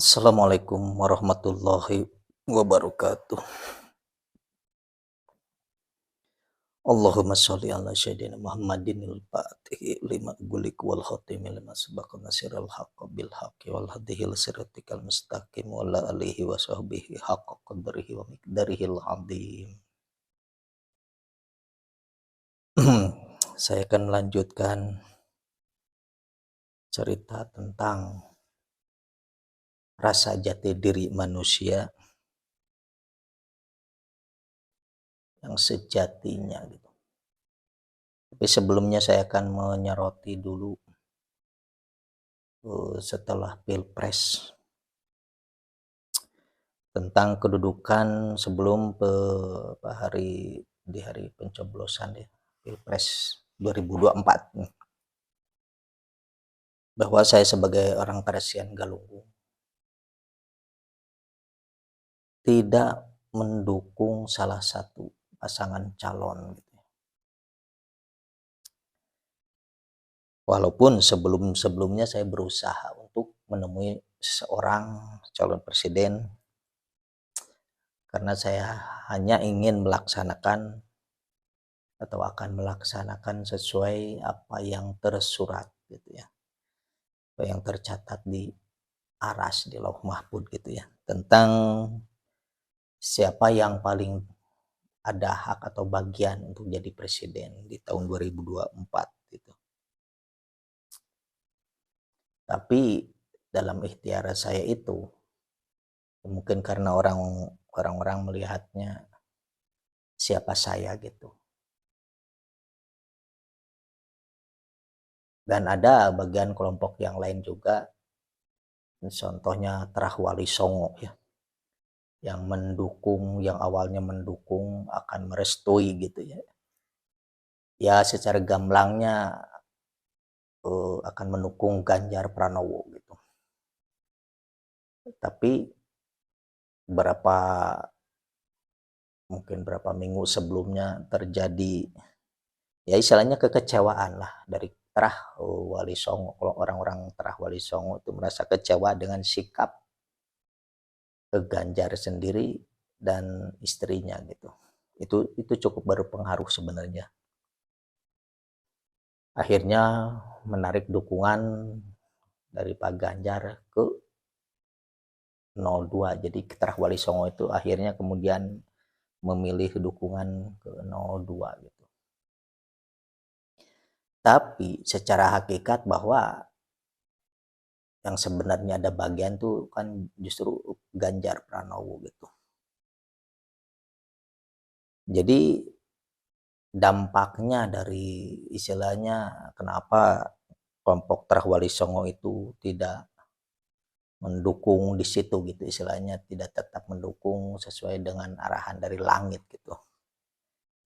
Assalamualaikum warahmatullahi wabarakatuh. Allahumma sholli ala sayyidina Muhammadinil Fatihi lima gulik wal khatimi lima sabaqa nasiril haqqo bil haqqi wal hadihi ila siratikal mustaqim wa ala alihi wa sahbihi haqqa qadrihi wa miqdarihil azim. Saya akan melanjutkan cerita tentang rasa jati diri manusia yang sejatinya gitu. Tapi sebelumnya saya akan menyoroti dulu setelah Pilpres tentang kedudukan sebelum di hari pencoblosan ya Pilpres 2024 bahwa saya sebagai orang Karesian Galunggung tidak mendukung salah satu pasangan calon gitu. Walaupun sebelumnya saya berusaha untuk menemui seorang calon presiden karena saya hanya ingin melaksanakan atau akan melaksanakan sesuai apa yang tersurat gitu ya. Apa yang tercatat di aras di Lauh Mahfud gitu ya. Tentang siapa yang paling ada hak atau bagian untuk jadi presiden di tahun 2024 gitu. Tapi dalam ikhtiar saya itu mungkin karena orang-orang melihatnya siapa saya gitu. Dan ada bagian kelompok yang lain juga, contohnya Terah Wali Songo ya, yang awalnya mendukung akan merestui gitu ya. Ya secara gamblangnya akan mendukung Ganjar Pranowo gitu. Tapi berapa minggu sebelumnya terjadi ya istilahnya kekecewaan lah dari Terah Wali Songo. Kalau orang-orang Terah Wali Songo itu merasa kecewa dengan sikap Ganjar sendiri dan istrinya gitu. Itu cukup berpengaruh sebenarnya. Akhirnya menarik dukungan dari Pak Ganjar ke 02. Jadi Terah Wali Songo itu akhirnya kemudian memilih dukungan ke 02 gitu. Tapi secara hakikat bahwa yang sebenarnya ada bagian tuh kan justru Ganjar Pranowo gitu. Jadi dampaknya dari istilahnya kenapa kelompok Terah Wali Songo itu tidak mendukung di situ gitu, istilahnya tidak tetap mendukung sesuai dengan arahan dari langit gitu.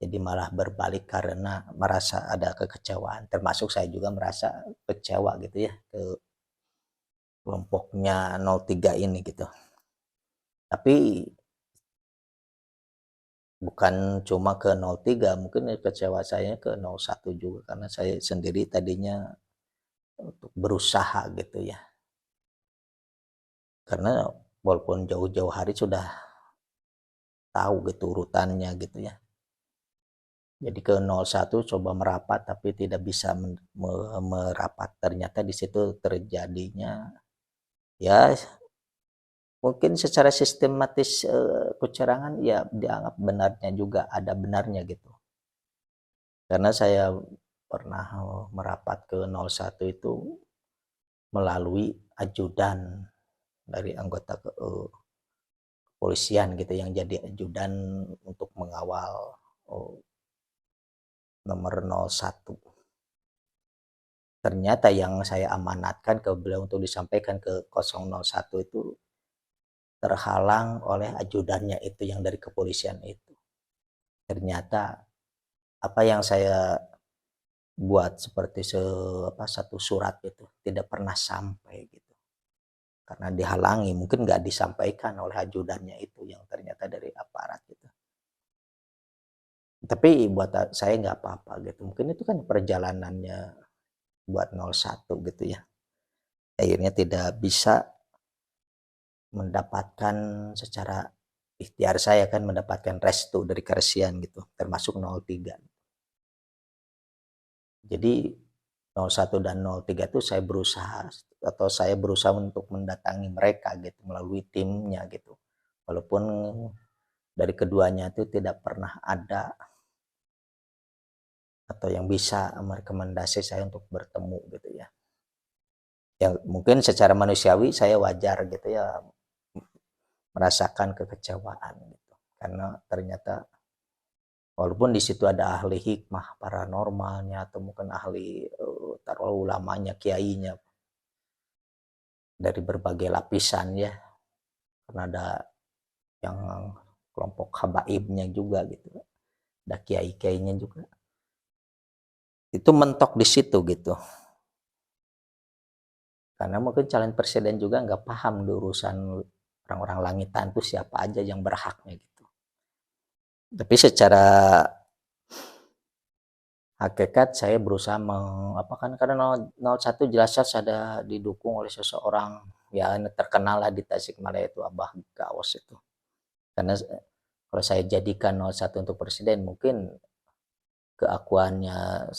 Jadi malah berbalik karena merasa ada kekecewaan, termasuk saya juga merasa kecewa gitu ya ke kelompoknya 03 ini gitu. Tapi bukan cuma ke 03, mungkin kecewa saya ke 01 juga karena saya sendiri tadinya untuk berusaha gitu ya. Karena walaupun jauh-jauh hari sudah tahu gitu urutannya gitu ya. Jadi ke 01 coba merapat tapi tidak bisa merapat. Ternyata di situ terjadinya ya mungkin secara sistematis kecurangan ya dianggap benarnya juga ada benarnya gitu. Karena saya pernah merapat ke 01 itu melalui ajudan dari anggota kepolisian gitu yang jadi ajudan untuk mengawal nomor 01. Ternyata yang saya amanatkan ke beliau untuk disampaikan ke 001 itu terhalang oleh ajudannya itu yang dari kepolisian itu. Ternyata apa yang saya buat seperti satu surat itu tidak pernah sampai gitu. Karena dihalangi, mungkin nggak disampaikan oleh ajudannya itu yang ternyata dari aparat gitu. Tapi buat saya nggak apa-apa gitu. Mungkin itu kan perjalanannya buat 01 gitu ya. Akhirnya tidak bisa mendapatkan secara ikhtiar saya kan mendapatkan restu dari Karesian gitu, termasuk 03. Jadi 01 dan 03 itu saya berusaha untuk mendatangi mereka gitu melalui timnya gitu. Walaupun dari keduanya itu tidak pernah ada atau yang bisa merekomendasi saya untuk bertemu gitu ya. Ya mungkin secara manusiawi saya wajar gitu ya merasakan kekecewaan gitu. Karena ternyata walaupun di situ ada ahli hikmah paranormalnya atau mungkin ahli taruh ulamanya, kiainya dari berbagai lapisan ya. Karena ada yang kelompok habaibnya juga gitu. Ada kiai-kiainya juga. Itu mentok di situ gitu. Karena mungkin calon presiden juga nggak paham di urusan orang-orang langitan itu siapa aja yang berhaknya gitu. Tapi secara hakikat saya berusaha karena 01 jelas ada didukung oleh seseorang ya terkenal lah di Tasikmalaya itu Abah Gaos itu. Karena kalau saya jadikan 01 untuk presiden mungkin keakuannya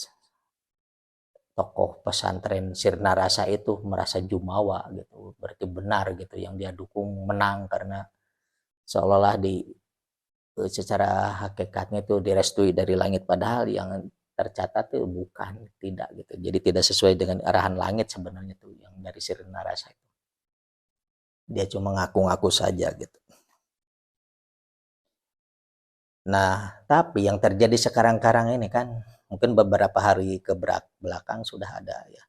tokoh pesantren Sirna Rasa itu merasa jumawa gitu, berarti benar gitu yang dia dukung menang karena seolah-olah secara hakikatnya itu direstui dari langit padahal yang tercatat itu bukan tidak gitu. Jadi tidak sesuai dengan arahan langit sebenarnya tuh yang dari Sirna Rasa itu. Dia cuma ngaku-ngaku saja gitu. Nah, tapi yang terjadi sekarang-karang ini kan mungkin beberapa hari ke belakang sudah ada ya.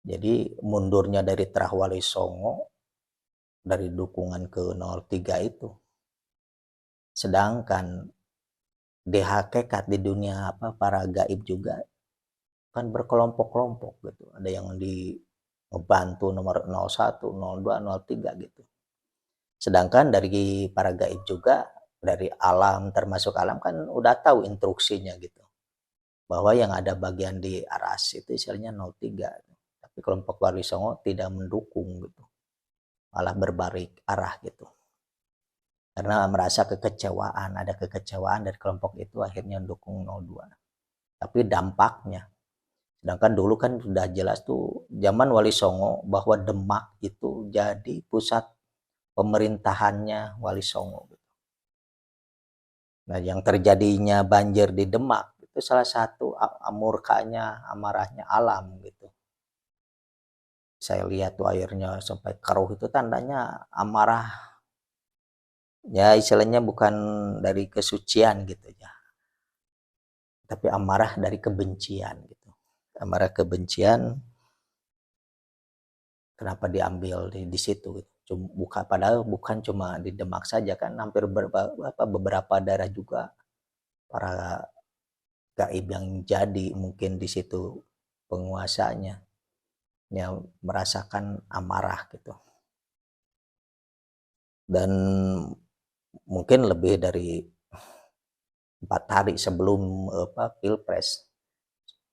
Jadi mundurnya dari Terah Wali Songo dari dukungan ke 03 itu. Sedangkan di hakikat di dunia para gaib juga kan berkelompok-kelompok gitu. Ada yang membantu nomor 01, 02, 03 gitu. Sedangkan dari para gaib juga dari alam termasuk alam kan udah tahu instruksinya gitu. Bahwa yang ada bagian di aras itu istilahnya 03. Tapi kelompok Wali Songo tidak mendukung gitu. Malah berbalik arah gitu. Karena merasa ada kekecewaan dari kelompok itu akhirnya mendukung 02. Tapi dampaknya, sedangkan dulu kan sudah jelas tuh zaman Wali Songo bahwa Demak itu jadi pusat pemerintahannya Wali Songo. Nah yang terjadinya banjir di Demak itu salah satu murkanya, amarahnya alam gitu. Saya lihat tuh airnya sampai keruh itu tandanya amarah. Ya istilahnya bukan dari kesucian gitu ya. Tapi amarah dari kebencian gitu. Amarah kebencian kenapa diambil di situ gitu. Padahal bukan cuma di Demak saja kan hampir beberapa daerah juga para gaib yang jadi mungkin di situ penguasanya yang merasakan amarah gitu. Dan mungkin lebih dari 4 hari sebelum Pilpres.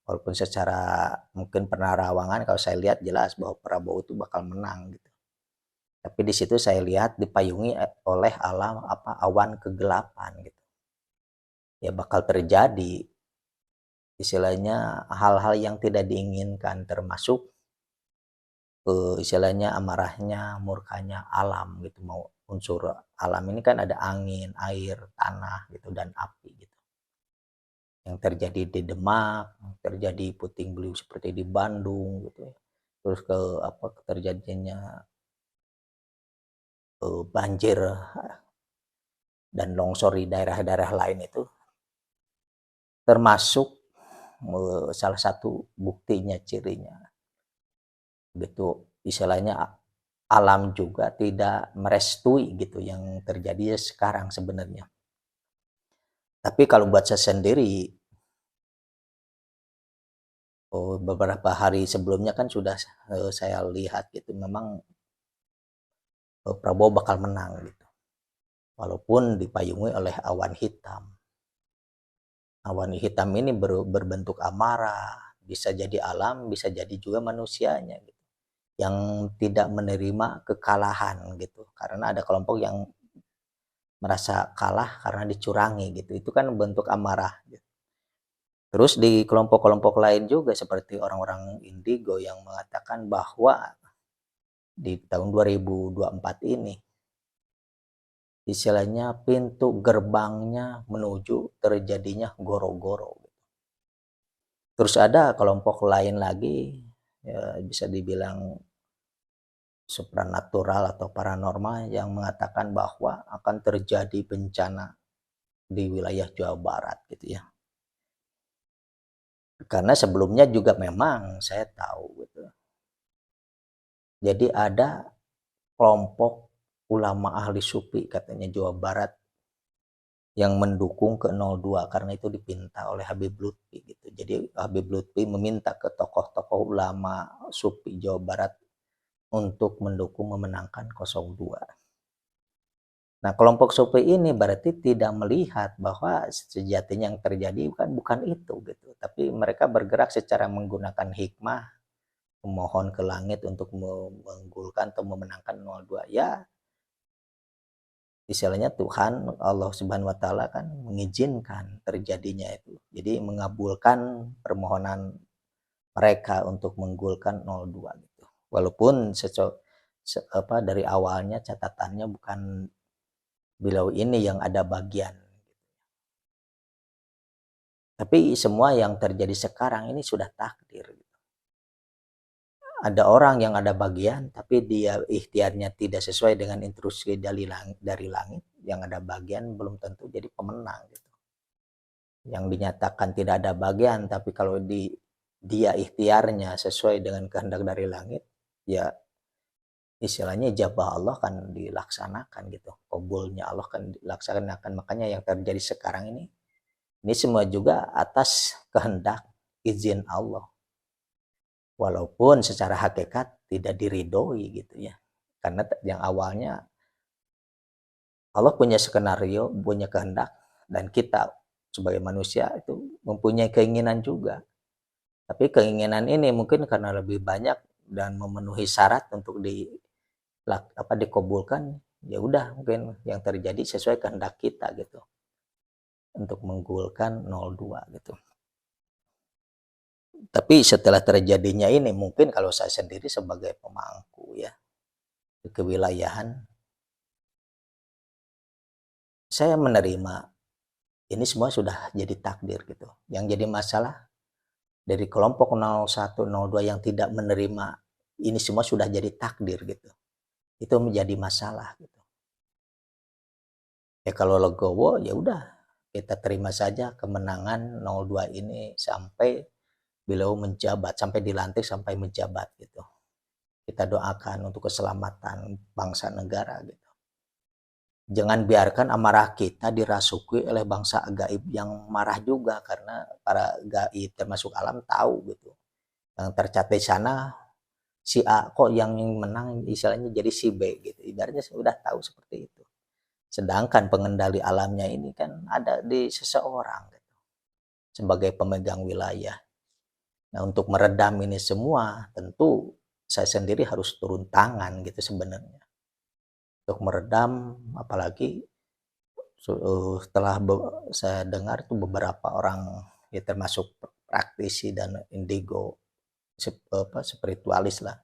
Walaupun secara mungkin penerawangan kalau saya lihat jelas bahwa Prabowo itu bakal menang gitu. Tapi di situ saya lihat dipayungi oleh awan kegelapan gitu. Ya bakal terjadi istilahnya hal-hal yang tidak diinginkan termasuk istilahnya amarahnya, murkanya alam gitu. Mau unsur alam ini kan ada angin, air, tanah gitu dan api gitu. Yang terjadi di Demak, terjadi puting beliung seperti di Bandung gitu ya. Terus terjadinya banjir dan longsor di daerah-daerah lain itu termasuk salah satu buktinya cirinya gitu istilahnya alam juga tidak merestui gitu yang terjadi sekarang sebenarnya. Tapi kalau buat saya sendiri beberapa hari sebelumnya kan sudah saya lihat gitu memang Prabowo bakal menang gitu. Walaupun dipayungi oleh awan hitam. Awan hitam ini berbentuk amarah, bisa jadi alam, bisa jadi juga manusianya gitu. yang tidak menerima kekalahan gitu. Karena ada kelompok yang merasa kalah karena dicurangi gitu. Itu kan bentuk amarah gitu. Terus di kelompok-kelompok lain juga seperti orang-orang indigo yang mengatakan bahwa di tahun 2024 ini istilahnya pintu gerbangnya menuju terjadinya goro-goro. Terus ada kelompok lain lagi, ya bisa dibilang supranatural atau paranormal yang mengatakan bahwa akan terjadi bencana di wilayah Jawa Barat gitu ya. Karena sebelumnya juga memang saya tahu gitu. Jadi ada kelompok ulama ahli sufi katanya Jawa Barat yang mendukung ke 02 karena itu dipinta oleh Habib Lutfi gitu. Jadi Habib Lutfi meminta ke tokoh-tokoh ulama sufi Jawa Barat untuk mendukung memenangkan 02. Nah, kelompok sufi ini berarti tidak melihat bahwa sejatinya yang terjadi bukan itu gitu, tapi mereka bergerak secara menggunakan hikmah, memohon ke langit untuk mengunggulkan atau memenangkan 02. Ya, istilahnya Tuhan Allah Subhanahu wa taala kan mengizinkan terjadinya itu. Jadi mengabulkan permohonan mereka untuk mengunggulkan 02 gitu. Walaupun dari awalnya catatannya bukan beliau ini yang ada bagian. Tapi semua yang terjadi sekarang ini sudah takdir. Ada orang yang ada bagian, tapi dia ikhtiarnya tidak sesuai dengan instruksi dari langit. Yang ada bagian belum tentu jadi pemenang. Gitu. Yang dinyatakan tidak ada bagian, tapi kalau dia ikhtiarnya sesuai dengan kehendak dari langit, ya istilahnya ijabah Allah kan dilaksanakan gitu. Kabulnya Allah kan dilaksanakan. Makanya yang terjadi sekarang ini semua juga atas kehendak izin Allah. Walaupun secara hakikat tidak diridhoi gitu ya. Karena yang awalnya Allah punya skenario, punya kehendak, dan kita sebagai manusia itu mempunyai keinginan juga. Tapi keinginan ini mungkin karena lebih banyak dan memenuhi syarat untuk dikabulkan, ya udah mungkin yang terjadi sesuai kehendak kita gitu. Untuk menggulkan 02 gitu. Tapi setelah terjadinya ini mungkin kalau saya sendiri sebagai pemangku ya di kewilayahan, saya menerima ini semua sudah jadi takdir gitu. Yang jadi masalah dari kelompok 01, 02 yang tidak menerima ini semua sudah jadi takdir gitu. Itu menjadi masalah gitu. Ya kalau legowo ya udah kita terima saja kemenangan 02 ini sampai beliau menjabat, sampai dilantik sampai menjabat gitu. Kita doakan untuk keselamatan bangsa negara gitu. Jangan biarkan amarah kita dirasuki oleh bangsa gaib yang marah juga, karena para gaib termasuk alam tahu gitu. Yang tercatat di sana si A kok yang menang istilahnya jadi si B gitu. Ibaratnya sudah tahu seperti itu. Sedangkan pengendali alamnya ini kan ada di seseorang gitu, sebagai pemegang wilayah. Nah, untuk meredam ini semua tentu saya sendiri harus turun tangan gitu sebenarnya. Untuk meredam, apalagi setelah saya dengar tuh beberapa orang ya termasuk praktisi dan indigo spiritualis lah,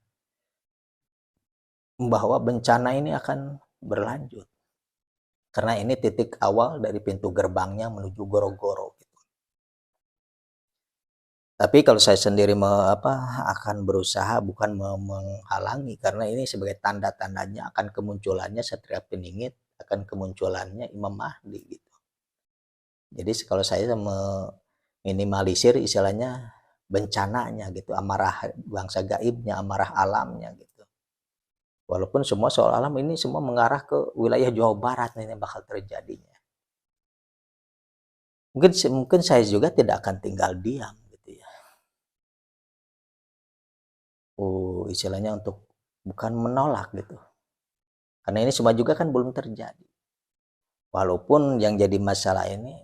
bahwa bencana ini akan berlanjut karena ini titik awal dari pintu gerbangnya menuju goro-goro gitu. Tapi kalau saya sendiri akan berusaha bukan menghalangi, karena ini sebagai tanda-tandanya akan kemunculannya Satria Peningit, akan kemunculannya Imam Mahdi gitu. Jadi kalau saya meminimalisir istilahnya bencananya gitu, amarah bangsa gaibnya, amarah alamnya gitu. Walaupun semua soal alam ini semua mengarah ke wilayah Jawa Barat ini bakal terjadinya. Mungkin saya juga tidak akan tinggal diam gitu ya. Istilahnya untuk bukan menolak gitu. Karena ini semua juga kan belum terjadi. Walaupun yang jadi masalah ini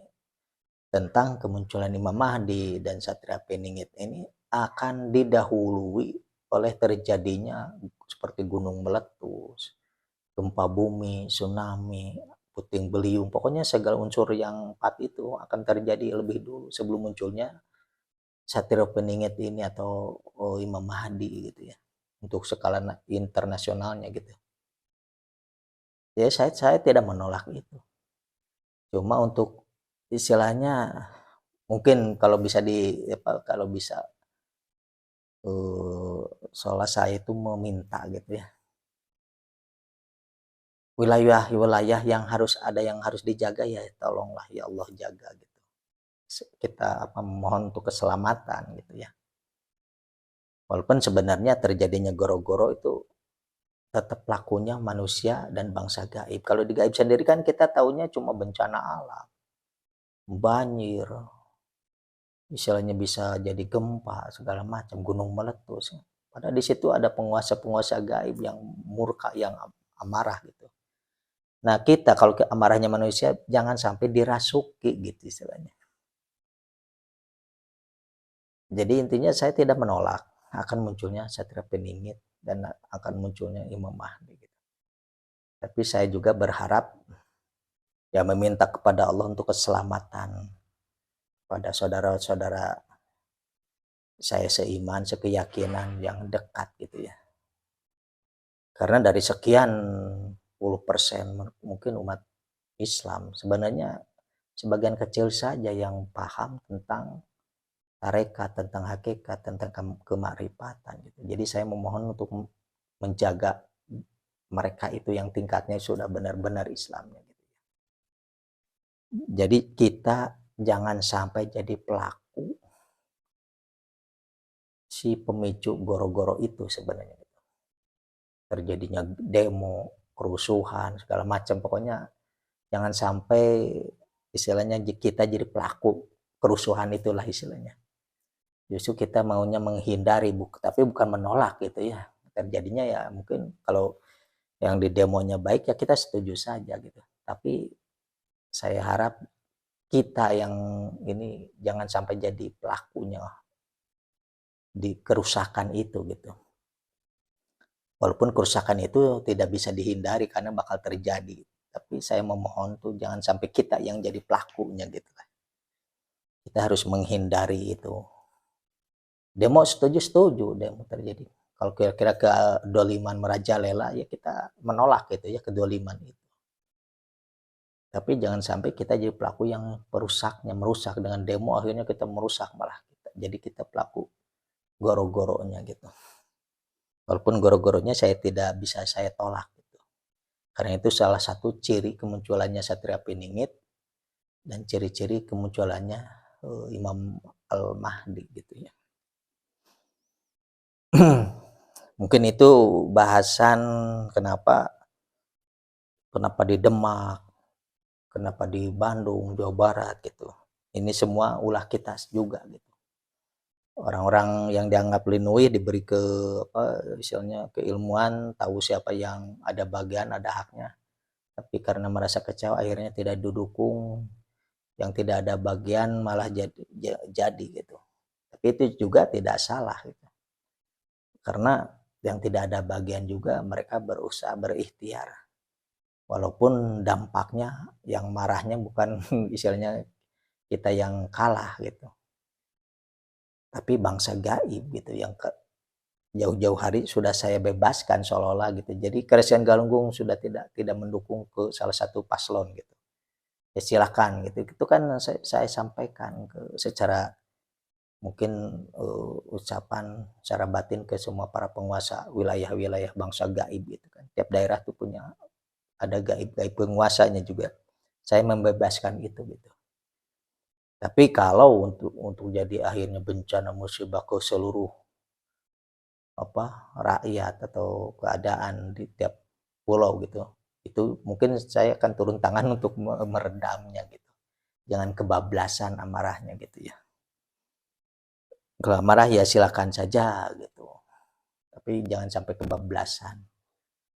tentang kemunculan Imam Mahdi dan Satria Peningit ini akan didahului oleh terjadinya seperti gunung meletus, gempa bumi, tsunami, puting beliung, pokoknya segala unsur yang 4 itu akan terjadi lebih dulu sebelum munculnya Satrio Peningit ini atau Imam Mahdi gitu ya, untuk skala internasionalnya gitu. Ya saya tidak menolak itu. Cuma untuk istilahnya mungkin kalau bisa kalau bisa soalnya saya itu meminta gitu ya. Wilayah-wilayah yang harus dijaga ya tolonglah ya Allah jaga gitu. Kita memohon untuk keselamatan gitu ya. Walaupun sebenarnya terjadinya goro-goro itu tetap pelakunya manusia dan bangsa gaib. Kalau di gaib sendiri kan kita taunya cuma bencana alam, banjir, misalnya bisa jadi gempa segala macam, gunung meletus. Padahal di situ ada penguasa-penguasa gaib yang murka, yang amarah gitu. Nah kita kalau amarahnya manusia jangan sampai dirasuki gitu istilahnya. Jadi intinya saya tidak menolak akan munculnya Satria Peningit dan akan munculnya Imam Mahdi gitu. Tapi saya juga berharap ya meminta kepada Allah untuk keselamatan pada saudara-saudara saya seiman, sekeyakinan yang dekat gitu ya. Karena dari sekian puluh persen mungkin umat Islam sebenarnya sebagian kecil saja yang paham tentang tarekat, tentang hakikat, tentang kemakrifatan gitu. Jadi saya memohon untuk menjaga mereka itu yang tingkatnya sudah benar-benar Islamnya gitu. Jadi kita jangan sampai jadi pelaku si pemicu goro-goro itu sebenarnya. Terjadinya demo, kerusuhan, segala macam, pokoknya jangan sampai istilahnya kita jadi pelaku kerusuhan itulah istilahnya. Justru kita maunya menghindari, tapi bukan menolak gitu ya. Terjadinya ya mungkin kalau yang di demonya baik ya kita setuju saja gitu. Tapi saya harap kita yang ini jangan sampai jadi pelakunya di kerusakan itu gitu. Walaupun kerusakan itu tidak bisa dihindari karena bakal terjadi. Tapi saya memohon tuh jangan sampai kita yang jadi pelakunya gitu. Kita harus menghindari itu. Demo setuju demo terjadi. Kalau kira-kira kedoliman merajalela ya kita menolak gitu ya kedoliman itu. Tapi jangan sampai kita jadi pelaku yang perusaknya, merusak dengan demo akhirnya kita merusak malah kita. Jadi kita pelaku goro-goronya gitu. Walaupun goro-goronya saya tidak bisa saya tolak gitu. Karena itu salah satu ciri kemunculannya Satria Peningit dan ciri-ciri kemunculannya Imam Al-Mahdi gitu ya. Mungkin itu bahasan kenapa di Demak, kenapa di Bandung, Jawa Barat gitu. Ini semua ulah kita juga gitu. Orang-orang yang dianggap linui diberi misalnya keilmuan, tahu siapa yang ada bagian, ada haknya. Tapi karena merasa kecewa akhirnya tidak didukung, yang tidak ada bagian malah jadi gitu. Tapi itu juga tidak salah gitu. Karena yang tidak ada bagian juga mereka berusaha berikhtiar. Walaupun dampaknya yang marahnya bukan istilahnya kita yang kalah gitu. Tapi bangsa gaib gitu yang jauh-jauh hari sudah saya bebaskan seolah-olah gitu. Jadi Christian Galunggung sudah tidak mendukung ke salah satu paslon gitu. Ya silakan gitu. Itu kan saya sampaikan secara mungkin ucapan secara batin ke semua para penguasa wilayah-wilayah bangsa gaib gitu kan. Tiap daerah tuh punya ada gaib-gaib penguasanya juga. Saya membebaskan itu gitu. Tapi kalau untuk jadi akhirnya bencana musibah ke seluruh rakyat atau keadaan di tiap pulau gitu, itu mungkin saya akan turun tangan untuk meredamnya gitu. Jangan kebablasan amarahnya gitu ya. Kalau marah ya silakan saja gitu. Tapi jangan sampai kebablasan.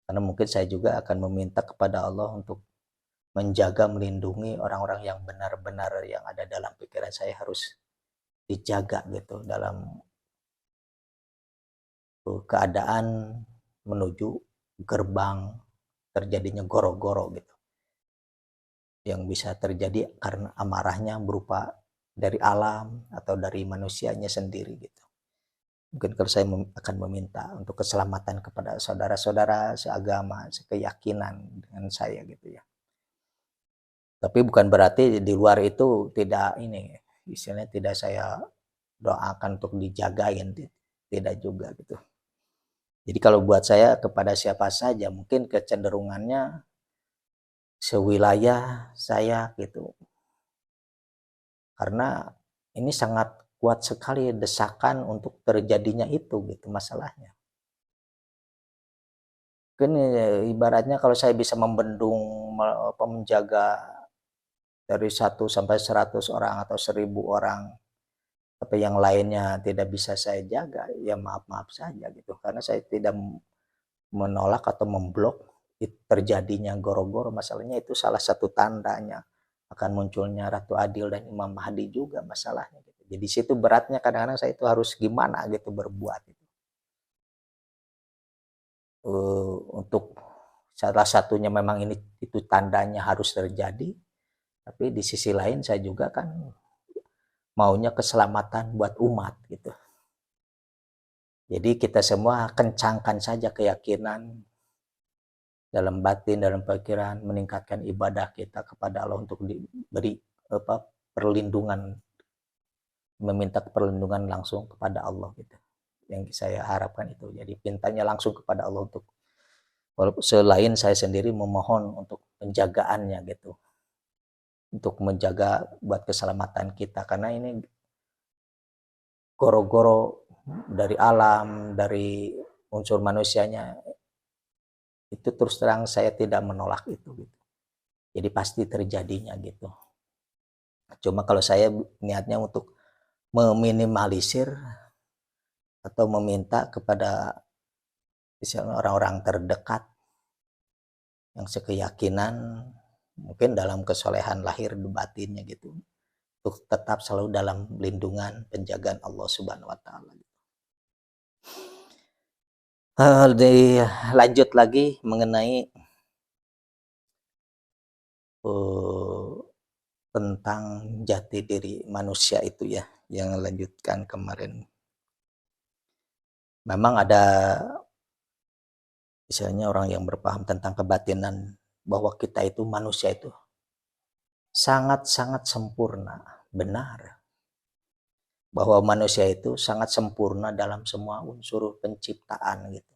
Karena mungkin saya juga akan meminta kepada Allah untuk menjaga, melindungi orang-orang yang benar-benar yang ada dalam pikiran saya harus dijaga gitu dalam keadaan menuju gerbang terjadinya goro-goro gitu. Yang bisa terjadi karena amarahnya berupa dari alam atau dari manusianya sendiri gitu. Mungkin kalau saya akan meminta untuk keselamatan kepada saudara-saudara seagama, sekeyakinan dengan saya gitu ya. Tapi bukan berarti di luar itu tidak ini, istilahnya tidak saya doakan untuk dijagain, tidak juga gitu. Jadi kalau buat saya kepada siapa saja mungkin kecenderungannya sewilayah saya gitu. Karena ini sangat kuat sekali desakan untuk terjadinya itu gitu masalahnya. Kan ibaratnya kalau saya bisa membendung menjaga dari 1 sampai 100 orang atau 1000 orang, tapi yang lainnya tidak bisa saya jaga, ya maaf-maaf saja gitu. Karena saya tidak menolak atau memblok terjadinya goro-goro, masalahnya itu salah satu tandanya akan munculnya Ratu Adil dan Imam Mahdi juga masalahnya gitu. Jadi situ beratnya kadang-kadang saya itu harus gimana gitu berbuat gitu. Untuk salah satunya memang ini itu tandanya harus terjadi, tapi di sisi lain saya juga kan maunya keselamatan buat umat gitu. Jadi kita semua kencangkan saja keyakinan dalam batin, dalam pikiran, meningkatkan ibadah kita kepada Allah untuk diberi perlindungan, meminta perlindungan langsung kepada Allah gitu. Yang saya harapkan itu. Jadi mintanya langsung kepada Allah untuk walaupun selain saya sendiri memohon untuk penjagaannya gitu. Untuk menjaga buat keselamatan kita karena ini goro-goro dari alam, dari unsur manusianya itu terus terang saya tidak menolak itu gitu. Jadi pasti terjadinya gitu. Cuma kalau saya niatnya untuk meminimalisir atau meminta kepada orang-orang terdekat yang sekeyakinan mungkin dalam kesolehan lahir dan batinnya gitu untuk tetap selalu dalam lindungan penjagaan Allah Subhanahu wa taala. Lanjut lagi mengenai tentang jati diri manusia itu ya, yang lanjutkan kemarin. Memang ada misalnya orang yang berpaham tentang kebatinan bahwa kita itu manusia itu sangat-sangat sempurna, benar. Bahwa manusia itu sangat sempurna dalam semua unsur penciptaan gitu.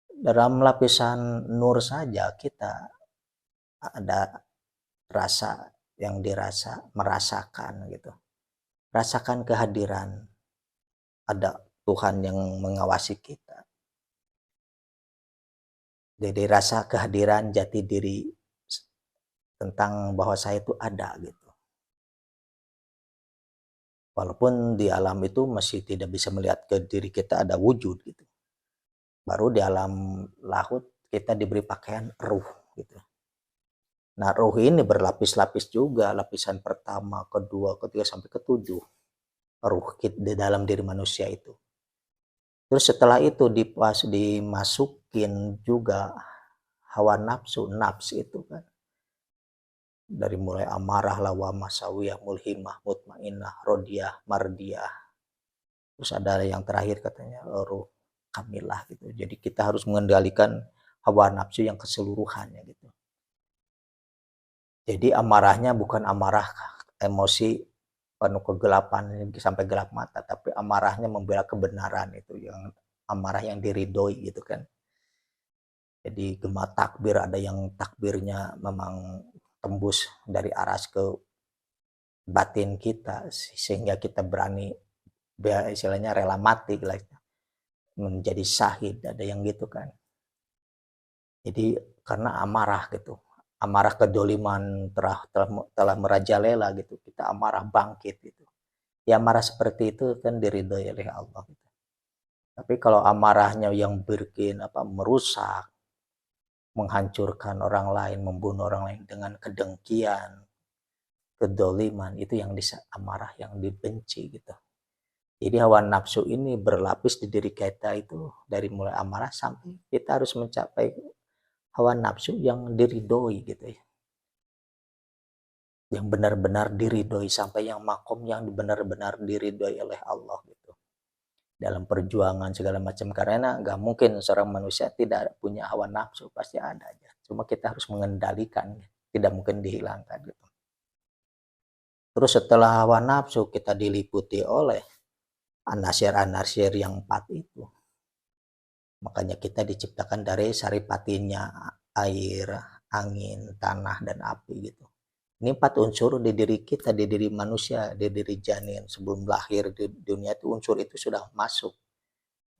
Dalam lapisan nur saja kita ada rasa yang merasakan gitu. Rasakan kehadiran ada Tuhan yang mengawasi kita. Jadi rasa kehadiran jati diri tentang bahwa saya itu ada gitu. Walaupun di alam itu masih tidak bisa melihat ke diri kita ada wujud gitu. Baru di alam lahut kita diberi pakaian ruh gitu. Nah ruh ini berlapis-lapis juga, lapisan pertama, kedua, ketiga, sampai ketujuh. Ruh di dalam diri manusia itu. Terus setelah itu dimasukin juga hawa nafsu, nafs itu kan. Dari mulai amarah, lawamah, sawiyah, mulhimah, mutmainah, rodiyah, mardiyah. Terus ada yang terakhir katanya ruh kamilah gitu. Jadi kita harus mengendalikan hawa nafsu yang keseluruhannya gitu. Jadi amarahnya bukan amarah emosi penuh kegelapan sampai gelap mata, tapi amarahnya membela kebenaran itu yang amarah yang diridhoi gitu kan. Jadi gema takbir ada yang takbirnya memang tembus dari aras ke batin kita sehingga kita berani istilahnya rela mati lah menjadi syahid, ada yang gitu kan. Jadi karena amarah gitu, amarah kedoliman telah merajalela gitu, kita amarah bangkit gitu. Ya amarah seperti itu kan diridhoi oleh Allah gitu. Tapi kalau amarahnya yang bikin merusak, menghancurkan orang lain, membunuh orang lain dengan kedengkian, kedoliman, itu yang amarah yang dibenci gitu. Jadi hawa nafsu ini berlapis di diri kita itu dari mulai amarah sampai kita harus mencapai hawa nafsu yang diridhoi gitu ya. Yang benar-benar diridhoi sampai yang makom yang benar-benar diridhoi oleh Allah gitu. Dalam perjuangan segala macam karena nggak mungkin seorang manusia tidak punya hawa nafsu, pasti ada aja. Cuma kita harus mengendalikan, tidak mungkin dihilangkan gitu. Terus setelah hawa nafsu kita diliputi oleh anasir-anasir yang 4 itu. Makanya kita diciptakan dari saripatinya air, angin, tanah, dan api gitu. Ini 4 unsur di diri kita, di diri manusia, di diri janin sebelum lahir di dunia itu unsur itu sudah masuk.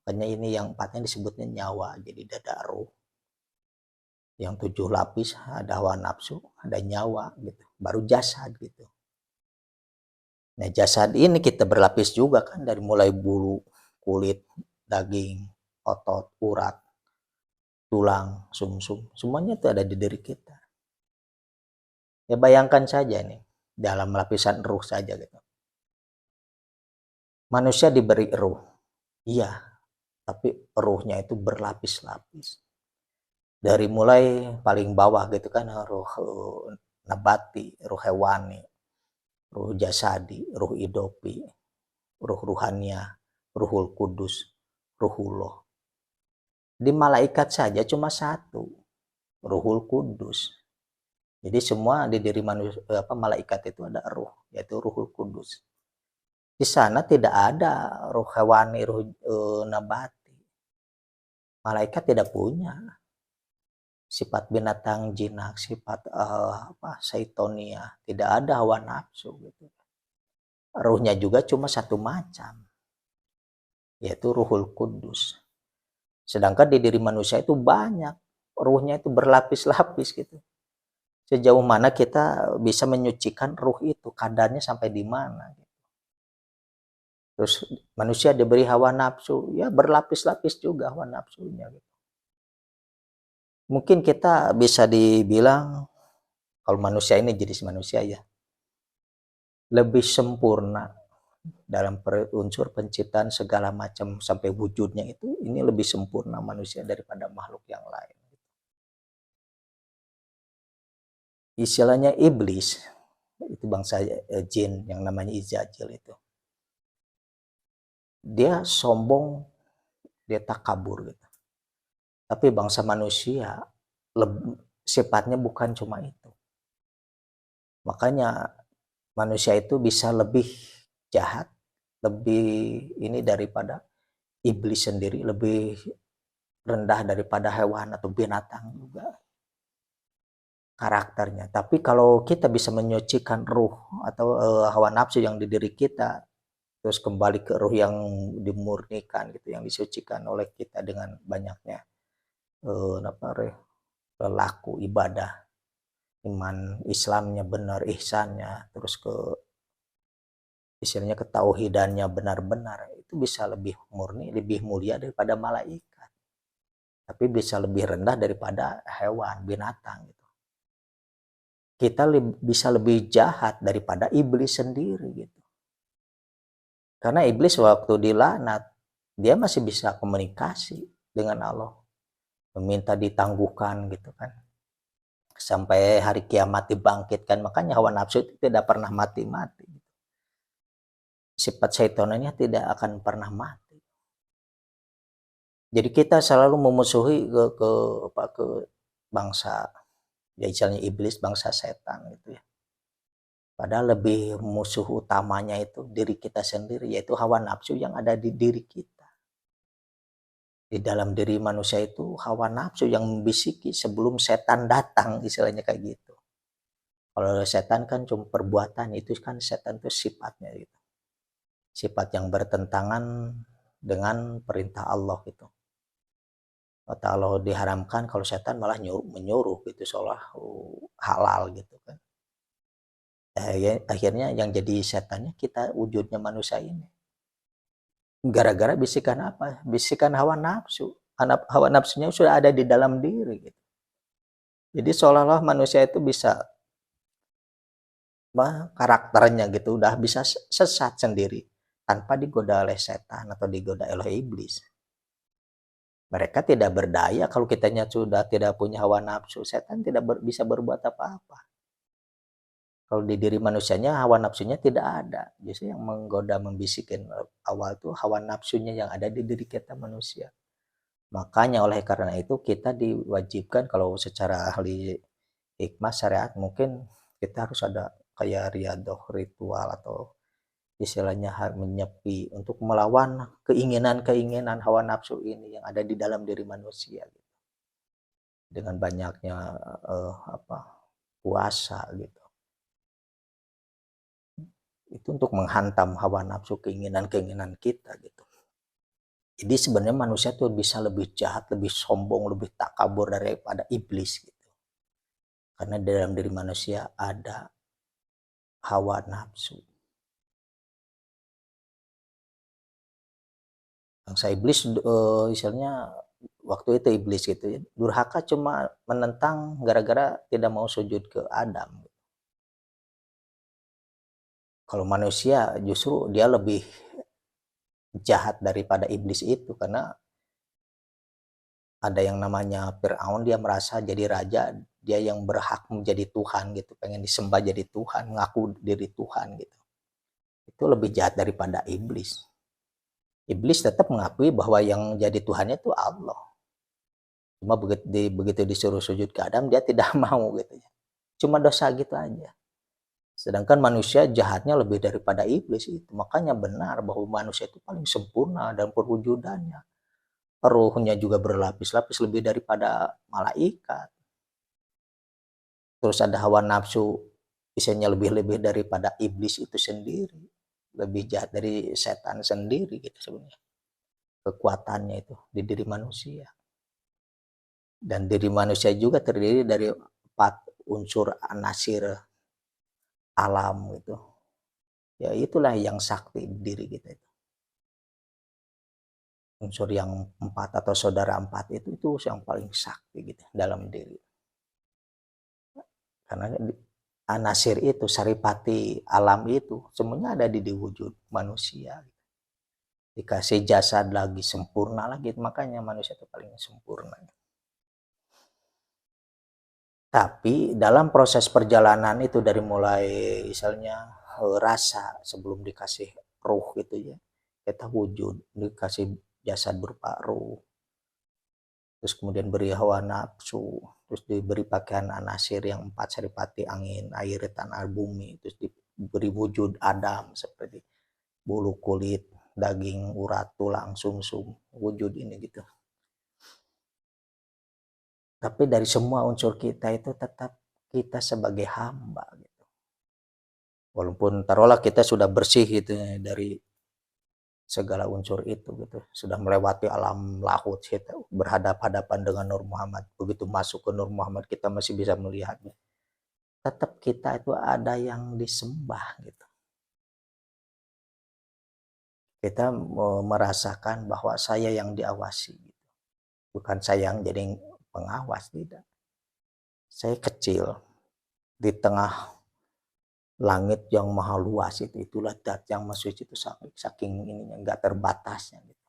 Makanya ini yang 4-nya disebutnya nyawa, jadi ada ruh. Yang 7 lapis ada hawa nafsu, ada nyawa gitu, baru jasad gitu. Nah jasad ini kita berlapis juga kan dari mulai bulu, kulit, daging, otot, urat, tulang, sumsum, semuanya itu ada di diri kita. Ya bayangkan saja nih, dalam lapisan ruh saja gitu. Manusia diberi ruh, iya, tapi ruhnya itu berlapis-lapis. Dari mulai paling bawah gitu kan, ruh nabati, ruh hewani, ruh jasadi, ruh idopi, ruh ruhania, ruhul kudus, ruhullah. Di malaikat saja cuma 1, ruhul kudus. Jadi semua di diri manusia, malaikat itu ada ruh, yaitu ruhul kudus. Di sana tidak ada ruh hewani, ruh nabati. Malaikat tidak punya sifat binatang jinak, sifat saitonia, tidak ada hawa nafsu gitu. Ruhnya juga cuma 1 macam, yaitu ruhul kudus. Sedangkan di diri manusia itu banyak, ruhnya itu berlapis-lapis gitu. Sejauh mana kita bisa menyucikan ruh itu, kadarnya sampai di mana gitu. Terus manusia diberi hawa nafsu, ya berlapis-lapis juga hawa nafsunya gitu. Mungkin kita bisa dibilang kalau manusia ini jenis manusia ya lebih sempurna dalam unsur penciptaan segala macam sampai wujudnya itu, ini lebih sempurna manusia daripada makhluk yang lain. Istilahnya iblis itu bangsa jin yang namanya Izajil itu. Dia sombong, dia takabur gitu. Tapi bangsa manusia sifatnya bukan cuma itu. Makanya manusia itu bisa lebih jahat, lebih ini daripada iblis sendiri, lebih rendah daripada hewan atau binatang juga karakternya. Tapi kalau kita bisa menyucikan ruh atau hawa nafsu yang di diri kita, terus kembali ke ruh yang dimurnikan gitu, yang disucikan oleh kita dengan banyaknya laku ibadah, iman Islamnya benar, ihsannya, terus ke istilahnya ketauhidannya benar-benar, itu bisa lebih murni, lebih mulia daripada malaikat, tapi bisa lebih rendah daripada hewan, binatang gitu. Kita bisa lebih jahat daripada iblis sendiri gitu. Karena iblis waktu dilaknat, dia masih bisa komunikasi dengan Allah, meminta ditangguhkan gitu kan, sampai hari kiamat dibangkitkan. Makanya hawa nafsu itu tidak pernah mati-mati. Sifat syaitannya tidak akan pernah mati. Jadi kita selalu memusuhi ke bangsa, ya misalnya iblis, bangsa setan gitu ya. Padahal lebih musuh utamanya itu diri kita sendiri, yaitu hawa nafsu yang ada di diri kita. Di dalam diri manusia itu hawa nafsu yang membisiki sebelum setan datang, istilahnya kayak gitu. Kalau setan kan cuma perbuatan, itu kan setan itu sifatnya gitu. Sifat yang bertentangan dengan perintah Allah gitu. Kalau diharamkan, kalau setan malah menyuruh gitu, seolah halal gitu kan. Akhirnya yang jadi setannya kita, wujudnya manusia ini. Gara-gara bisikan apa? Bisikan hawa nafsu. Hawa nafsunya sudah ada di dalam diri gitu. Jadi seolah-olah manusia itu bisa karakternya gitu udah bisa sesat sendiri. tanpa digoda oleh setan atau digoda oleh iblis. Mereka tidak berdaya kalau kitanya sudah tidak punya hawa nafsu, setan tidak bisa berbuat apa-apa. Kalau di diri manusianya hawa nafsunya tidak ada. Justru yang menggoda, membisikkan awal tuh hawa nafsunya yang ada di diri kita manusia. Makanya oleh karena itu kita diwajibkan kalau secara ahli hikmah syariat mungkin kita harus ada kayak riadoh ritual atau istilahnya menyepi untuk melawan keinginan-keinginan hawa nafsu ini yang ada di dalam diri manusia gitu. Dengan banyaknya puasa gitu. Itu untuk menghantam hawa nafsu keinginan-keinginan kita gitu. Jadi sebenarnya manusia tuh bisa lebih jahat, lebih sombong, lebih takabur daripada iblis gitu. Karena dalam diri manusia ada hawa nafsu. Bangsa iblis misalnya waktu itu iblis gitu ya, durhaka cuma menentang gara-gara tidak mau sujud ke Adam. Kalau manusia justru dia lebih jahat daripada iblis itu karena ada yang namanya Fir'aun, dia merasa jadi raja, dia yang berhak menjadi Tuhan gitu, pengen disembah jadi Tuhan, ngaku diri Tuhan gitu. Itu lebih jahat daripada iblis. Iblis tetap mengakui bahwa yang jadi Tuhannya itu Allah. Cuma begitu disuruh sujud ke Adam, dia tidak mau gitu ya. Cuma dosa gitu aja. Sedangkan manusia jahatnya lebih daripada iblis itu. Makanya benar bahwa manusia itu paling sempurna dalam perwujudannya. Ruhnya juga berlapis-lapis lebih daripada malaikat. Terus ada hawa nafsu, isinya lebih-lebih daripada iblis itu sendiri. Lebih jahat dari setan sendiri gitu sebenarnya. Kekuatannya itu di diri manusia. Dan diri manusia juga terdiri dari 4 unsur anasir alam gitu. Ya itulah yang sakti di diri kita itu. Unsur yang 4 atau saudara 4 itu yang paling sakti gitu dalam diri. Karena anasir itu, saripati alam itu semuanya ada di wujud manusia. Dikasih jasad lagi sempurna lagi, makanya manusia itu paling sempurna. Tapi dalam proses perjalanan itu dari mulai misalnya rasa sebelum dikasih ruh gitu ya, kita wujud dikasih jasad berupa ruh, terus kemudian beri hawa nafsu, terus diberi pakaian anasir yang 4 saripati angin, air, tanah, bumi, terus diberi wujud Adam seperti bulu, kulit, daging, urat, tulang, sumsum, wujud ini gitu. Tapi dari semua unsur kita itu tetap kita sebagai hamba gitu. Walaupun taruhlah kita sudah bersih gitu ya, dari segala unsur itu gitu. Sudah melewati alam lahut kita berhadap-hadapan dengan Nur Muhammad. Begitu masuk ke Nur Muhammad kita masih bisa melihatnya. Tetap kita itu ada yang disembah gitu. Kita merasakan bahwa saya yang diawasi gitu. Bukan saya yang jadi pengawas, tidak. Saya kecil di tengah langit yang maha luas itulah dat yang maksud itu saking ininya enggak terbatasnya gitu.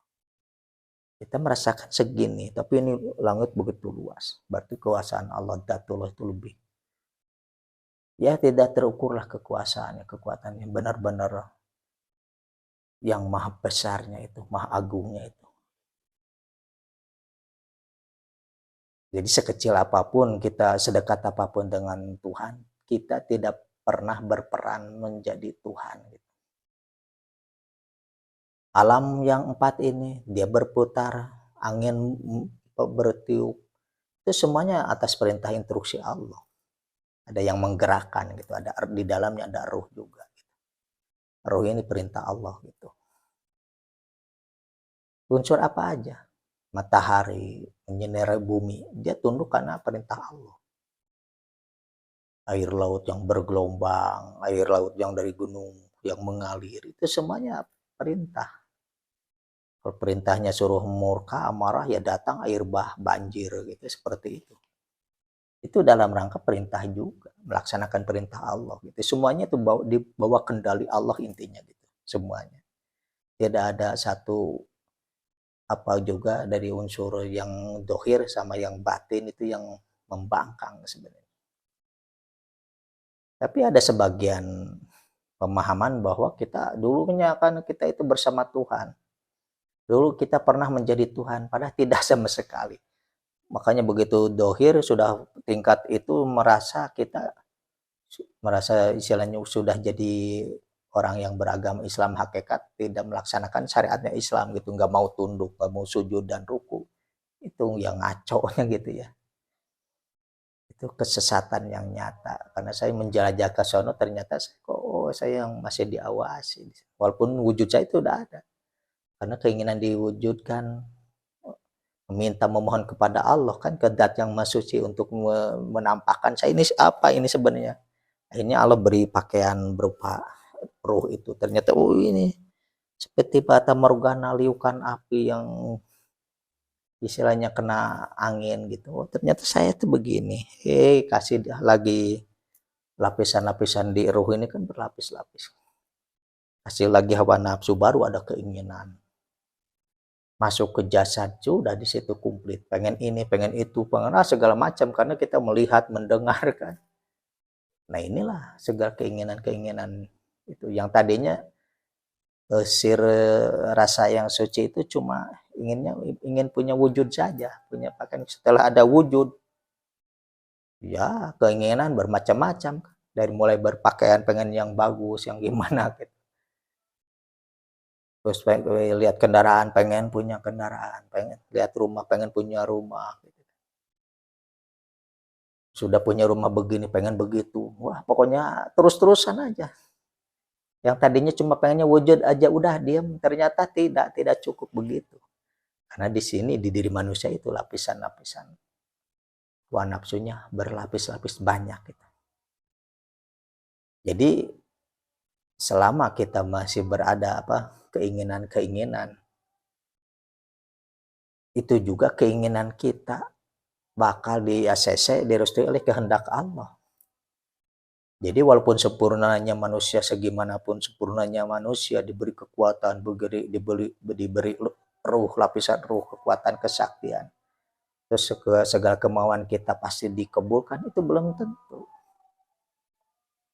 Kita merasakan segini tapi ini langit begitu luas, berarti kekuasaan Allah datullah itu lebih ya tidak terukurlah kekuasaannya, kekuatannya benar-benar yang maha besarnya itu, maha agungnya itu. Jadi sekecil apapun kita, sedekat apapun dengan Tuhan, kita tidak pernah berperan menjadi Tuhan gitu. Alam yang 4 ini dia berputar, angin bertiup, itu semuanya atas perintah instruksi Allah. Ada yang menggerakkan gitu, ada di dalamnya ada ruh juga gitu. Ruh ini perintah Allah gitu. Unsur apa aja? Matahari menyinari bumi, dia tunduk karena perintah Allah. Air laut yang bergelombang, air laut yang dari gunung yang mengalir, itu semuanya perintah. Kalau perintahnya suruh murka, amarah, ya datang air banjir gitu, seperti itu. Itu dalam rangka perintah juga, melaksanakan perintah Allah gitu. Semuanya itu di bawah kendali Allah intinya gitu, semuanya. tidak ada satu apa juga dari unsur yang dohir sama yang batin itu yang membangkang sebenarnya. Tapi ada sebagian pemahaman bahwa kita dulunya kan kita itu bersama Tuhan. Dulu kita pernah menjadi Tuhan, padahal tidak sama sekali. Makanya begitu dohir sudah tingkat itu merasa kita merasa istilahnya sudah jadi orang yang beragama Islam hakikat, tidak melaksanakan syariatnya Islam gitu, nggak mau tunduk, nggak mau sujud dan ruku. Itu yang ngaco-nya gitu ya. Itu kesesatan yang nyata. Karena saya menjelajah ke sono ternyata saya yang masih diawasi. Walaupun wujud saya itu udah ada. Karena keinginan diwujudkan, meminta memohon kepada Allah kan ke zat yang maha suci untuk menampakkan saya ini apa ini sebenarnya. Akhirnya Allah beri pakaian berupa ruh itu. Ternyata ini seperti fata morgana liukan api yang istilahnya kena angin gitu. Ternyata saya tuh begini. Kasih lagi lapisan-lapisan di ruh ini kan berlapis-lapis. Kasih lagi hawa nafsu, baru ada keinginan. Masuk ke jasad sudah di situ komplit. Pengen ini, pengen itu, pengen segala macam karena kita melihat, mendengarkan. Nah inilah segala keinginan-keinginan itu yang tadinya rasa yang suci itu cuma ingin punya wujud saja, punya pakaian. Setelah ada wujud, ya keinginan bermacam-macam, dari mulai berpakaian pengen yang bagus, yang gimana gitu. Terus lihat kendaraan, pengen punya kendaraan, pengen lihat rumah, pengen punya rumah. Gitu. Sudah punya rumah begini, pengen begitu. Wah, pokoknya terus-terusan aja. Yang tadinya cuma pengennya wujud aja udah diam, ternyata tidak cukup begitu. Karena di sini di diri manusia itu lapisan-lapisan. Hawa nafsunya berlapis-lapis banyak gitu. Jadi selama kita masih berada keinginan-keinginan, itu juga keinginan kita bakal di-ACC, direstui oleh kehendak Allah. Jadi walaupun sempurnanya manusia, segimanapun sempurnanya manusia, diberi kekuatan, diberi ruh, lapisan ruh, kekuatan, kesaktian, terus segala kemauan kita pasti dikabulkan, itu belum tentu.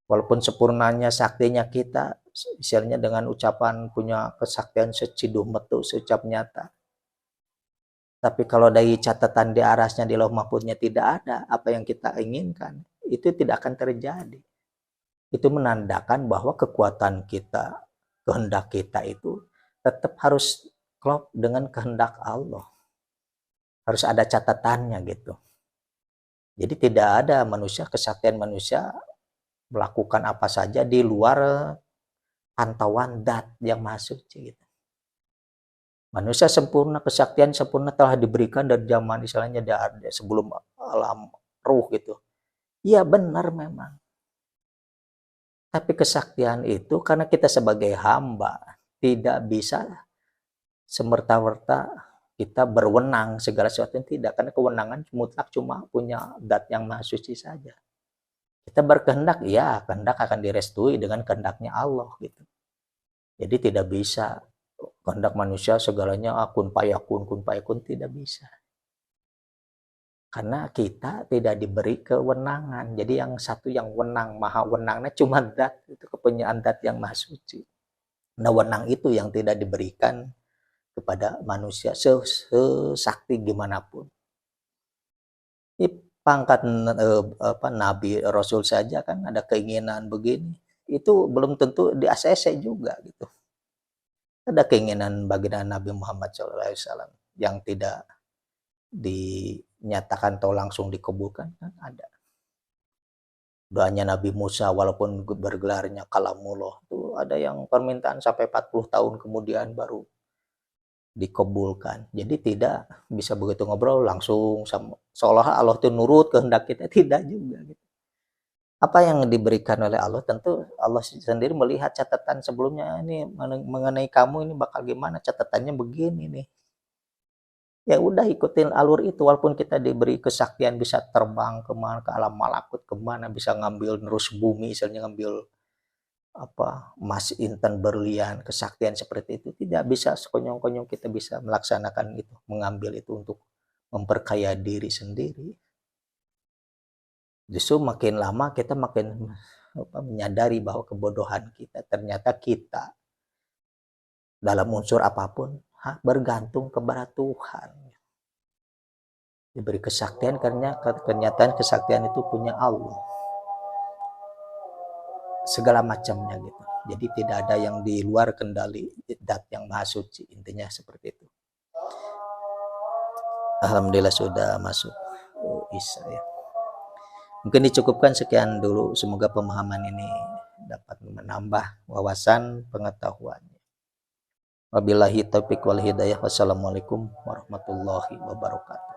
Walaupun sempurnanya saktinya kita, misalnya dengan ucapan punya kesaktian seciduk metu, secap nyata, tapi kalau dari catatan di arasnya di lauh mahfuznya tidak ada apa yang kita inginkan, itu tidak akan terjadi. Itu menandakan bahwa kekuatan kita, kehendak kita itu tetap harus klop dengan kehendak Allah. Harus ada catatannya gitu. Jadi tidak ada manusia, kesaktian manusia melakukan apa saja di luar pantauan zat yang maha suci gitu. Manusia sempurna, kesaktian sempurna telah diberikan dari zaman istilahnya sebelum alam ruh gitu. Iya benar memang. Tapi kesaktian itu karena kita sebagai hamba tidak bisa semerta-merta kita berwenang segala sesuatu, tidak, karena kewenangan mutlak cuma punya zat yang maha suci saja. Kita berkehendak, ya kehendak akan direstui dengan kehendaknya Allah gitu. Jadi tidak bisa kehendak manusia segalanya kun payakun tidak bisa. Karena kita tidak diberi kewenangan. Jadi yang satu yang wenang, maha wenangnya cuma zat, itu kepunyaan zat yang maha suci. Nah, wenang itu yang tidak diberikan kepada manusia sesakti gimana pun. Ini pangkat Nabi Rasul saja kan ada keinginan begini. Itu belum tentu di ACC juga gitu. Ada keinginan baginda Nabi Muhammad SAW yang tidak dinyatakan atau langsung dikabulkan kan ada. Doanya Nabi Musa walaupun bergelarnya kalamullah itu ada yang permintaan sampai 40 tahun kemudian baru dikabulkan. Jadi tidak bisa begitu ngobrol langsung sama, seolah Allah itu nurut kehendak kita, tidak juga gitu. Apa yang diberikan oleh Allah tentu Allah sendiri melihat catatan sebelumnya, ini mengenai kamu ini bakal gimana, catatannya begini nih. Ya udah ikutin alur itu, walaupun kita diberi kesaktian bisa terbang kemana, ke alam malakut kemana, bisa ngambil nerus bumi, misalnya ngambil emas, intan, berlian, kesaktian seperti itu. Tidak bisa sekonyong-konyong kita bisa melaksanakan itu, mengambil itu untuk memperkaya diri sendiri. Justru makin lama kita makin menyadari bahwa kebodohan kita, ternyata kita dalam unsur apapun bergantung kepada Tuhan. Diberi kesaktian karena kenyataan kesaktian itu punya Allah. Segala macamnya gitu. Jadi tidak ada yang di luar kendali Dat yang Maha Suci, intinya seperti itu. Alhamdulillah sudah masuk Isya ya. Mungkin dicukupkan sekian dulu, semoga pemahaman ini dapat menambah wawasan pengetahuan. Wabillahi taufiq wal hidayah. Wassalamualaikum warahmatullahi wabarakatuh.